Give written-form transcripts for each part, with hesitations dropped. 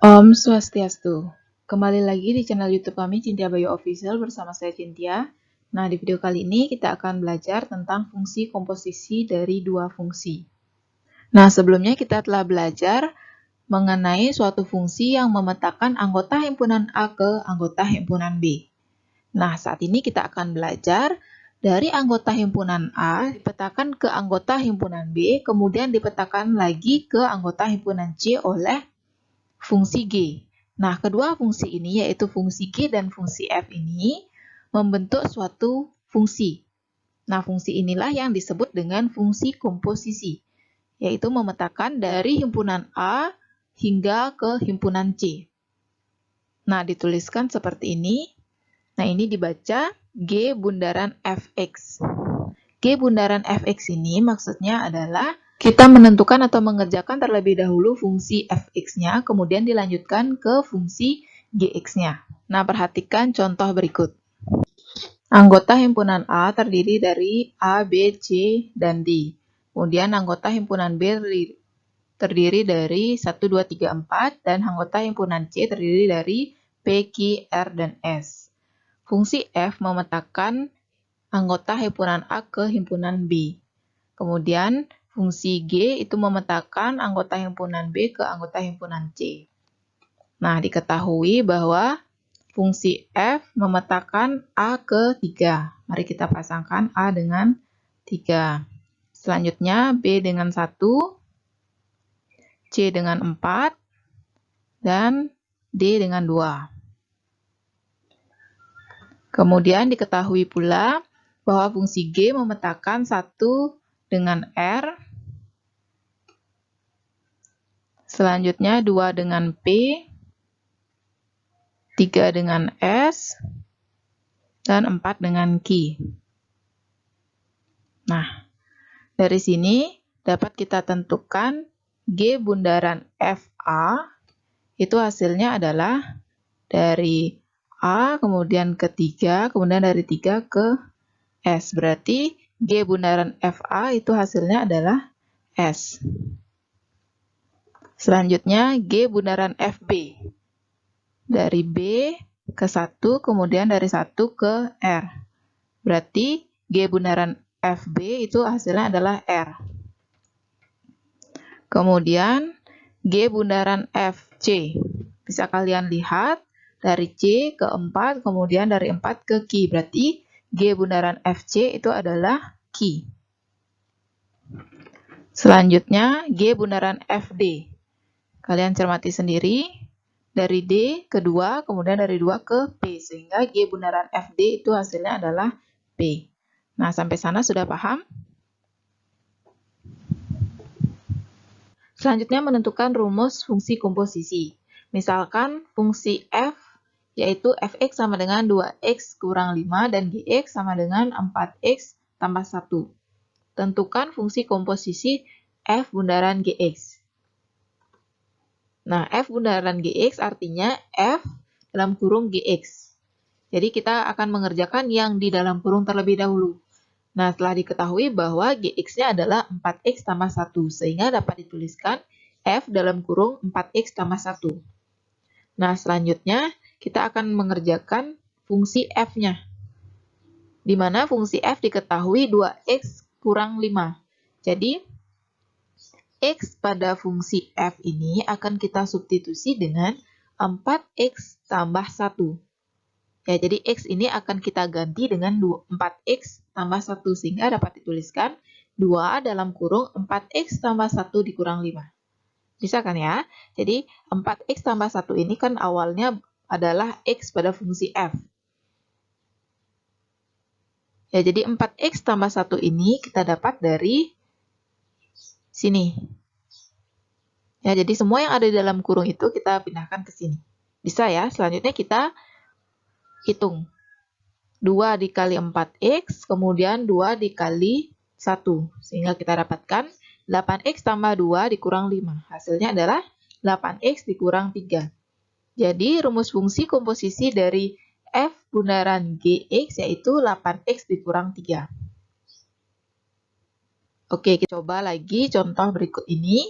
Om Swastiastu. Kembali lagi di channel YouTube kami Cynthia Bayu Official bersama saya Cynthia. Nah, di video kali ini kita akan belajar tentang fungsi komposisi dari dua fungsi. Nah, sebelumnya kita telah belajar mengenai suatu fungsi yang memetakan anggota himpunan A ke anggota himpunan B. Nah, saat ini kita akan belajar dari anggota himpunan A dipetakan ke anggota himpunan B, kemudian dipetakan lagi ke anggota himpunan C oleh fungsi G. Nah, kedua fungsi ini yaitu fungsi G dan fungsi F ini membentuk suatu fungsi. Nah, fungsi inilah yang disebut dengan fungsi komposisi, yaitu memetakan dari himpunan A hingga ke himpunan C. Nah, dituliskan seperti ini. Nah, ini dibaca G bundaran Fx. G bundaran Fx ini maksudnya adalah kita menentukan atau mengerjakan terlebih dahulu fungsi Fx-nya, kemudian dilanjutkan ke fungsi Gx-nya. Nah, perhatikan contoh berikut. Anggota himpunan A terdiri dari A, B, C, dan D. Kemudian anggota himpunan B terdiri dari 1, 2, 3, 4, dan anggota himpunan C terdiri dari P, Q, R, dan S. Fungsi F memetakan anggota himpunan A ke himpunan B. Kemudian fungsi G itu memetakan anggota himpunan B ke anggota himpunan C. Nah, diketahui bahwa fungsi F memetakan A ke 3. Mari kita pasangkan A dengan 3. Selanjutnya B dengan 1, C dengan 4, dan D dengan 2. Kemudian diketahui pula bahwa fungsi G memetakan 1 dengan R, selanjutnya 2 dengan P, 3 dengan S, dan 4 dengan Q. Nah, dari sini dapat kita tentukan G bundaran FA itu hasilnya adalah dari A, kemudian ke 3, kemudian dari 3 ke S. Berarti G bundaran FA itu hasilnya adalah S. Selanjutnya G bundaran FB. Dari B ke 1, kemudian dari 1 ke R. Berarti G bundaran FB itu hasilnya adalah R. Kemudian G bundaran FC. Bisa kalian lihat dari C ke 4, kemudian dari 4 ke Q. Berarti G bundaran FC itu adalah Q. Selanjutnya G bundaran FD. Kalian cermati sendiri, dari D ke 2, kemudian dari 2 ke P, sehingga G bundaran FD itu hasilnya adalah P. Nah, sampai sana sudah paham? Selanjutnya menentukan rumus fungsi komposisi. Misalkan fungsi F, yaitu Fx sama dengan 2x kurang 5 dan Gx sama dengan 4x tambah 1. Tentukan fungsi komposisi F bundaran Gx. Nah, F bundaran Gx artinya F dalam kurung Gx. Jadi kita akan mengerjakan yang di dalam kurung terlebih dahulu. Nah, setelah diketahui bahwa Gx-nya adalah 4x tambah 1, sehingga dapat dituliskan F dalam kurung 4x tambah 1. Nah, selanjutnya kita akan mengerjakan fungsi F-nya. Di mana fungsi F diketahui 2x kurang 5. Jadi, X pada fungsi F ini akan kita substitusi dengan 4X tambah 1. Ya, jadi X ini akan kita ganti dengan 4X tambah 1, sehingga dapat dituliskan 2 dalam kurung 4X tambah 1 dikurang 5. Bisa kan ya? Jadi 4X tambah 1 ini kan awalnya adalah X pada fungsi F. Ya, jadi 4X tambah 1 ini kita dapat dari sini. Ya, jadi semua yang ada di dalam kurung itu kita pindahkan ke sini. Bisa ya? Selanjutnya kita hitung. 2 dikali 4x, kemudian 2 dikali 1. Sehingga kita dapatkan 8x tambah 2 dikurang 5. Hasilnya adalah 8x dikurang 3. Jadi rumus fungsi komposisi dari F bundaran Gx yaitu 8x dikurang 3. Oke, kita coba lagi contoh berikut ini.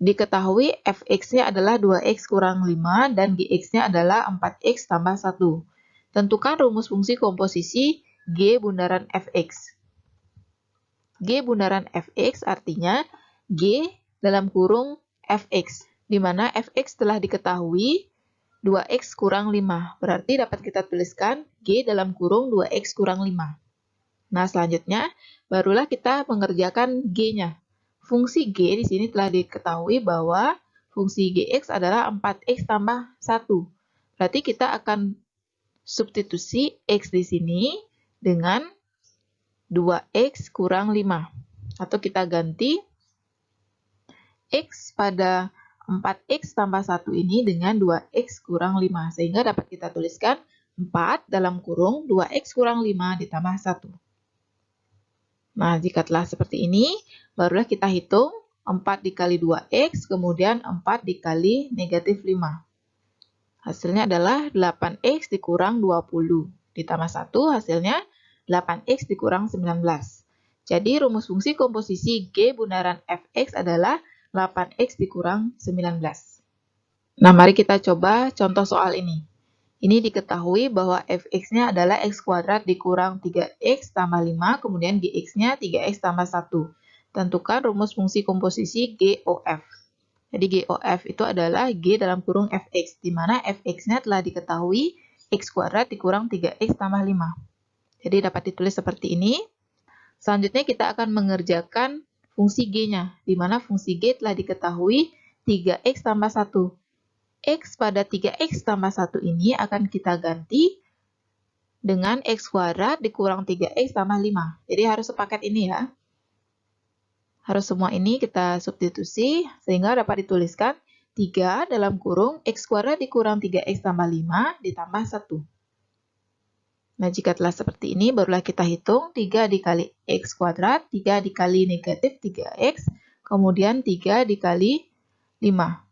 Diketahui fx-nya adalah 2x kurang 5 dan gx-nya adalah 4x tambah 1. Tentukan rumus fungsi komposisi g bundaran fx. G bundaran fx artinya g dalam kurung fx, di mana fx telah diketahui 2x kurang 5. Berarti dapat kita tuliskan g dalam kurung 2x kurang 5. Nah, selanjutnya barulah kita mengerjakan g-nya. Fungsi g di sini telah diketahui bahwa fungsi gx adalah 4x tambah 1. Berarti kita akan substitusi x di sini dengan 2x kurang 5. Atau kita ganti x pada 4x tambah 1 ini dengan 2x kurang 5. Sehingga dapat kita tuliskan 4 dalam kurung 2x kurang 5 ditambah 1. Nah, jika telah seperti ini, barulah kita hitung 4 dikali 2x, kemudian 4 dikali negatif 5. Hasilnya adalah 8x dikurang 20. Ditambah 1, hasilnya 8x dikurang 19. Jadi, rumus fungsi komposisi G bundaran fx adalah 8x dikurang 19. Nah, mari kita coba contoh soal ini. Ini diketahui bahwa fx-nya adalah x kuadrat dikurang 3x tambah 5, kemudian gx-nya 3x tambah 1. Tentukan rumus fungsi komposisi GOF. Jadi GOF itu adalah G dalam kurung fx, di mana fx-nya telah diketahui x kuadrat dikurang 3x tambah 5. Jadi dapat ditulis seperti ini. Selanjutnya kita akan mengerjakan fungsi G-nya, di mana fungsi G telah diketahui 3x tambah 1. X pada 3x tambah 1 ini akan kita ganti dengan x kuadrat dikurang 3x tambah 5. Jadi harus sepaket ini ya. Harus semua ini kita substitusi sehingga dapat dituliskan 3 dalam kurung x kuadrat dikurang 3x tambah 5 ditambah 1. Nah, jika telah seperti ini barulah kita hitung 3 dikali x kuadrat, 3 dikali negatif 3x, kemudian 3 dikali 5.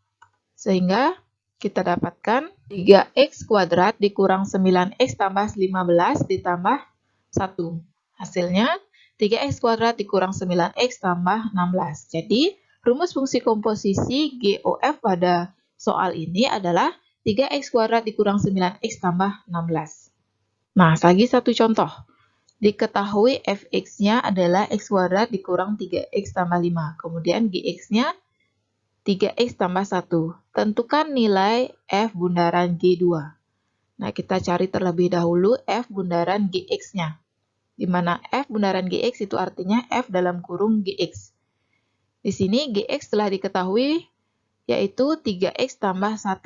Sehingga kita dapatkan 3x kuadrat dikurang 9x tambah 15 ditambah 1. Hasilnya 3x kuadrat dikurang 9x tambah 16. Jadi, rumus fungsi komposisi GOF pada soal ini adalah 3x kuadrat dikurang 9x tambah 16. Nah, lagi satu contoh. Diketahui fx-nya adalah x kuadrat dikurang 3x tambah 5. Kemudian gx-nya 3x tambah 1. Tentukan nilai f bundaran G2. Nah, kita cari terlebih dahulu f bundaran Gx-nya. Di mana f bundaran Gx itu artinya f dalam kurung Gx. Di sini Gx telah diketahui yaitu 3x tambah 1.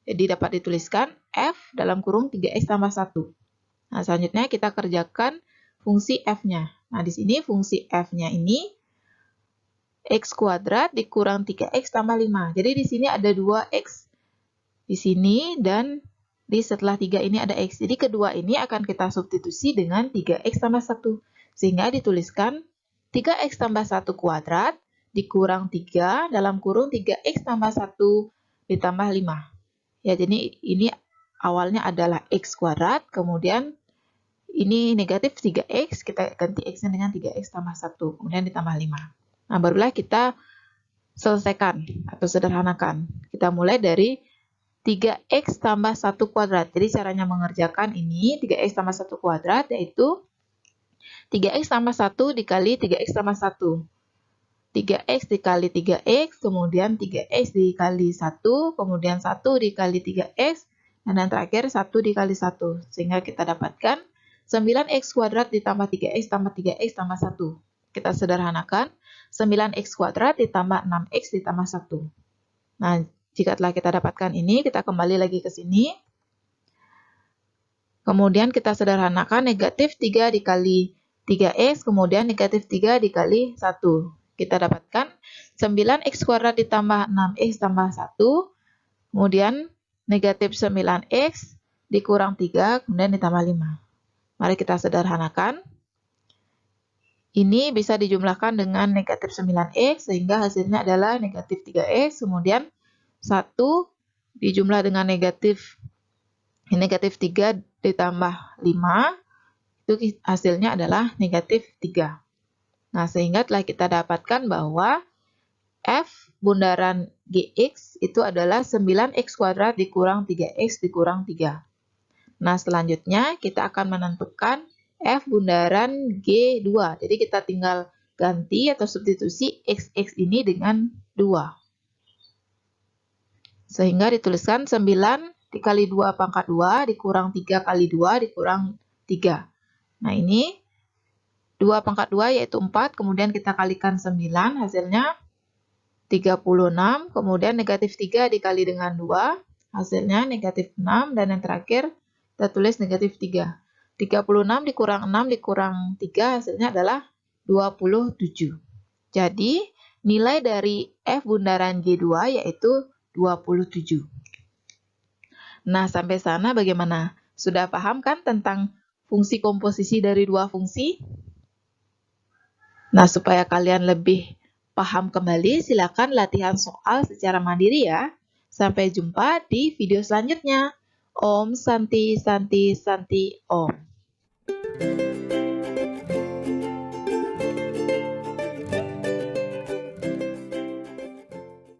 Jadi dapat dituliskan f dalam kurung 3x tambah 1. Nah, selanjutnya kita kerjakan fungsi f-nya. Nah, di sini fungsi f-nya ini x kuadrat dikurang 3x tambah 5. Jadi di sini ada 2x di sini dan di setelah 3 ini ada x. Jadi kedua ini akan kita substitusi dengan 3x tambah 1. Sehingga dituliskan 3x tambah 1 kuadrat dikurang 3 dalam kurung 3x tambah 1 ditambah 5. Ya, jadi ini awalnya adalah x kuadrat, kemudian ini negatif 3x, kita ganti x-nya dengan 3x tambah 1, kemudian ditambah 5. Nah, barulah kita selesaikan atau sederhanakan. Kita mulai dari 3x tambah 1 kuadrat. Jadi caranya mengerjakan ini 3x tambah 1 kuadrat yaitu 3x tambah 1 dikali 3x tambah 1. 3x dikali 3x, kemudian 3x dikali 1, kemudian 1 dikali 3x, dan yang terakhir 1 dikali 1. Sehingga kita dapatkan 9x kuadrat ditambah 3x tambah 3x tambah 1. Kita sederhanakan. 9x kuadrat ditambah 6x ditambah 1. Nah, jika telah kita dapatkan ini, kita kembali lagi ke sini. Kemudian kita sederhanakan negatif 3 dikali 3x, kemudian negatif 3 dikali 1. Kita dapatkan 9x kuadrat ditambah 6x tambah 1, kemudian negatif 9x dikurang 3, kemudian ditambah 5. Mari kita sederhanakan. Ini bisa dijumlahkan dengan negatif 9x, sehingga hasilnya adalah negatif 3x, kemudian 1 dijumlah dengan negatif 3 ditambah 5, itu hasilnya adalah negatif 3. Nah, sehingga telah kita dapatkan bahwa F bundaran Gx itu adalah 9x kuadrat dikurang 3x dikurang 3. Nah, selanjutnya kita akan menentukan F bundaran G2. Jadi kita tinggal ganti atau substitusi x ini dengan 2. Sehingga dituliskan 9 dikali 2 pangkat 2 dikurang 3 kali 2 dikurang 3. Nah, ini 2 pangkat 2 yaitu 4, kemudian kita kalikan 9, hasilnya 36, kemudian negatif 3 dikali dengan 2, hasilnya negatif 6, dan yang terakhir kita tulis negatif 3. 36 dikurang 6 dikurang 3, hasilnya adalah 27. Jadi, nilai dari F bundaran G2 yaitu 27. Nah, sampai sana bagaimana? Sudah paham kan tentang fungsi komposisi dari dua fungsi? Nah, supaya kalian lebih paham kembali, silakan latihan soal secara mandiri ya. Sampai jumpa di video selanjutnya. Om Santi Santi Santi Om.